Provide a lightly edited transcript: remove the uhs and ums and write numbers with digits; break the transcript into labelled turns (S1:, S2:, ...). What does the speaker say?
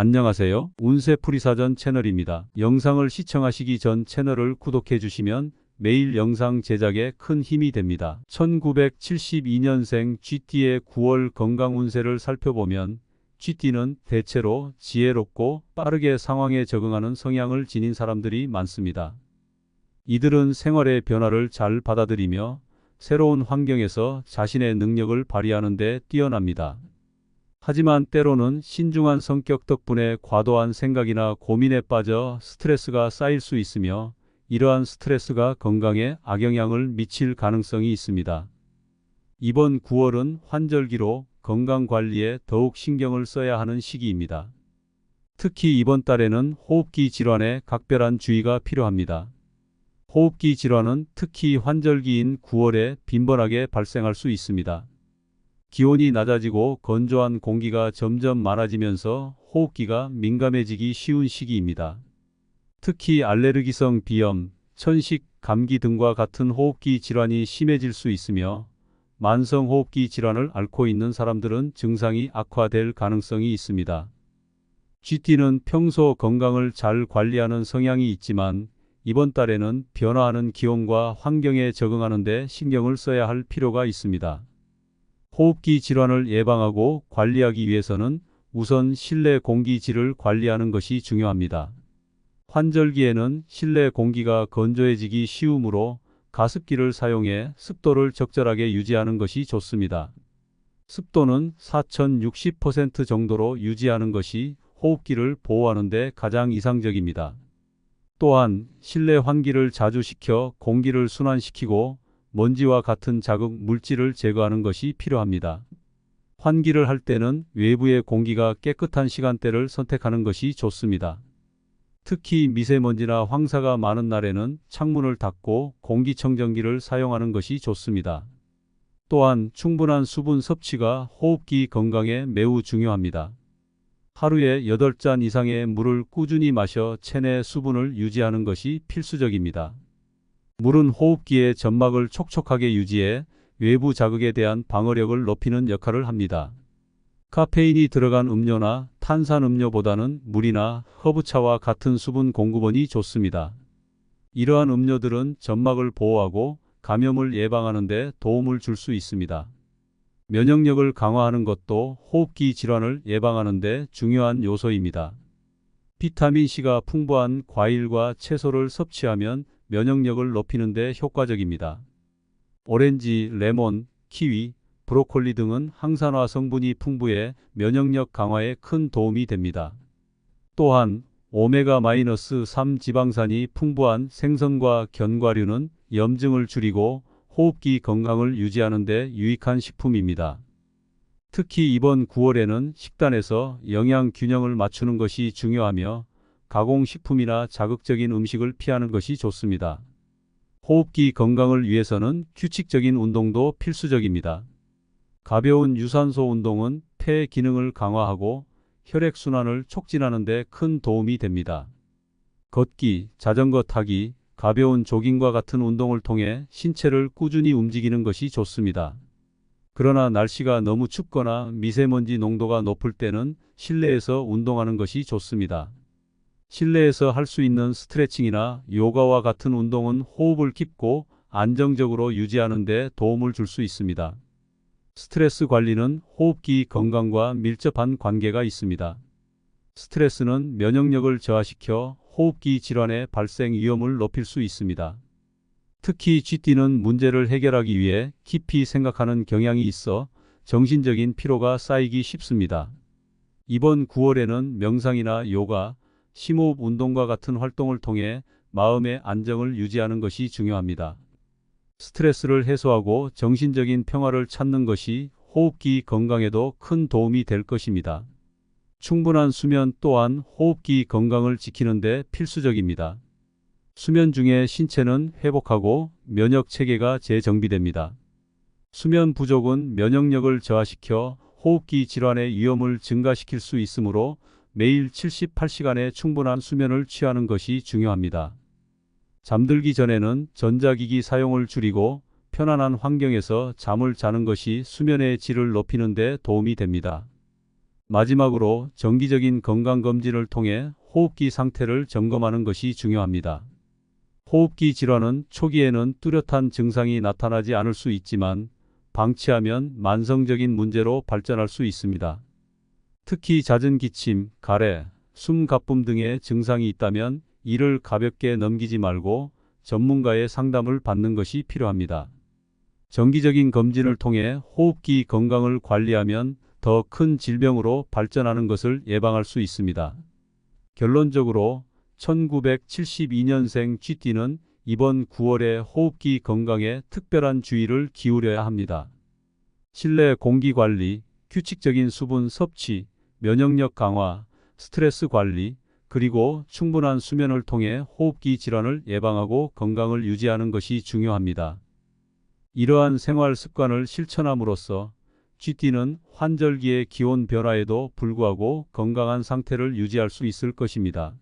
S1: 안녕하세요. 운세풀이사전 채널입니다. 영상을 시청하시기 전 채널을 구독해 주시면 매일 영상 제작에 큰 힘이 됩니다. 1972년생 쥐띠의 9월 건강 운세를 살펴보면 쥐띠는 대체로 지혜롭고 빠르게 상황에 적응하는 성향을 지닌 사람들이 많습니다. 이들은 생활의 변화를 잘 받아들이며 새로운 환경에서 자신의 능력을 발휘하는 데 뛰어납니다. 하지만 때로는 신중한 성격 덕분에 과도한 생각이나 고민에 빠져 스트레스가 쌓일 수 있으며 이러한 스트레스가 건강에 악영향을 미칠 가능성이 있습니다. 이번 9월은 환절기로 건강관리에 더욱 신경을 써야 하는 시기입니다. 특히 이번 달에는 호흡기 질환에 각별한 주의가 필요합니다. 호흡기 질환은 특히 환절기인 9월에 빈번하게 발생할 수 있습니다. 기온이 낮아지고 건조한 공기가 점점 많아지면서 호흡기가 민감해지기 쉬운 시기입니다. 특히 알레르기성 비염, 천식, 감기 등과 같은 호흡기 질환이 심해질 수 있으며 만성 호흡기 질환을 앓고 있는 사람들은 증상이 악화될 가능성이 있습니다. 쥐띠는 평소 건강을 잘 관리하는 성향이 있지만 이번 달에는 변화하는 기온과 환경에 적응하는 데 신경을 써야 할 필요가 있습니다. 호흡기 질환을 예방하고 관리하기 위해서는 우선 실내 공기질을 관리하는 것이 중요합니다. 환절기에는 실내 공기가 건조해지기 쉬우므로 가습기를 사용해 습도를 적절하게 유지하는 것이 좋습니다. 습도는 4060% 정도로 유지하는 것이 호흡기를 보호하는 데 가장 이상적입니다. 또한 실내 환기를 자주 시켜 공기를 순환시키고 먼지와 같은 자극 물질을 제거하는 것이 필요합니다. 환기를 할 때는 외부의 공기가 깨끗한 시간대를 선택하는 것이 좋습니다. 특히 미세먼지나 황사가 많은 날에는 창문을 닫고 공기청정기를 사용하는 것이 좋습니다. 또한 충분한 수분 섭취가 호흡기 건강에 매우 중요합니다. 하루에 8잔 이상의 물을 꾸준히 마셔 체내 수분을 유지하는 것이 필수적입니다. 물은 호흡기의 점막을 촉촉하게 유지해 외부 자극에 대한 방어력을 높이는 역할을 합니다. 카페인이 들어간 음료나 탄산음료보다는 물이나 허브차와 같은 수분 공급원이 좋습니다. 이러한 음료들은 점막을 보호하고 감염을 예방하는 데 도움을 줄 수 있습니다. 면역력을 강화하는 것도 호흡기 질환을 예방하는 데 중요한 요소입니다. 비타민C가 풍부한 과일과 채소를 섭취하면 면역력을 높이는 데 효과적입니다. 오렌지, 레몬, 키위, 브로콜리 등은 항산화 성분이 풍부해 면역력 강화에 큰 도움이 됩니다. 또한 오메가-3 지방산이 풍부한 생선과 견과류는 염증을 줄이고 호흡기 건강을 유지하는 데 유익한 식품입니다. 특히 이번 9월에는 식단에서 영양 균형을 맞추는 것이 중요하며 가공식품이나 자극적인 음식을 피하는 것이 좋습니다. 호흡기 건강을 위해서는 규칙적인 운동도 필수적입니다. 가벼운 유산소 운동은 폐 기능을 강화하고 혈액순환을 촉진하는 데 큰 도움이 됩니다. 걷기, 자전거 타기, 가벼운 조깅과 같은 운동을 통해 신체를 꾸준히 움직이는 것이 좋습니다. 그러나 날씨가 너무 춥거나 미세먼지 농도가 높을 때는 실내에서 운동하는 것이 좋습니다. 실내에서 할 수 있는 스트레칭이나 요가와 같은 운동은 호흡을 깊고 안정적으로 유지하는 데 도움을 줄 수 있습니다. 스트레스 관리는 호흡기 건강과 밀접한 관계가 있습니다. 스트레스는 면역력을 저하시켜 호흡기 질환의 발생 위험을 높일 수 있습니다. 특히 쥐띠는 문제를 해결하기 위해 깊이 생각하는 경향이 있어 정신적인 피로가 쌓이기 쉽습니다. 이번 9월에는 명상이나 요가, 심호흡 운동과 같은 활동을 통해 마음의 안정을 유지하는 것이 중요합니다. 스트레스를 해소하고 정신적인 평화를 찾는 것이 호흡기 건강에도 큰 도움이 될 것입니다. 충분한 수면 또한 호흡기 건강을 지키는 데 필수적입니다. 수면 중에 신체는 회복하고 면역 체계가 재정비됩니다. 수면 부족은 면역력을 저하시켜 호흡기 질환의 위험을 증가시킬 수 있으므로 매일 78시간의 충분한 수면을 취하는 것이 중요합니다. 잠들기 전에는 전자기기 사용을 줄이고 편안한 환경에서 잠을 자는 것이 수면의 질을 높이는 데 도움이 됩니다. 마지막으로 정기적인 건강검진을 통해 호흡기 상태를 점검하는 것이 중요합니다. 호흡기 질환은 초기에는 뚜렷한 증상이 나타나지 않을 수 있지만 방치하면 만성적인 문제로 발전할 수 있습니다. 특히 잦은 기침, 가래, 숨가쁨 등의 증상이 있다면 이를 가볍게 넘기지 말고 전문가의 상담을 받는 것이 필요합니다. 정기적인 검진을 통해 호흡기 건강을 관리하면 더 큰 질병으로 발전하는 것을 예방할 수 있습니다. 결론적으로 1972년생 GT는 이번 9월에 호흡기 건강에 특별한 주의를 기울여야 합니다. 실내 공기 관리, 규칙적인 수분 섭취, 면역력 강화, 스트레스 관리, 그리고 충분한 수면을 통해 호흡기 질환을 예방하고 건강을 유지하는 것이 중요합니다. 이러한 생활 습관을 실천함으로써 GT는 환절기의 기온 변화에도 불구하고 건강한 상태를 유지할 수 있을 것입니다.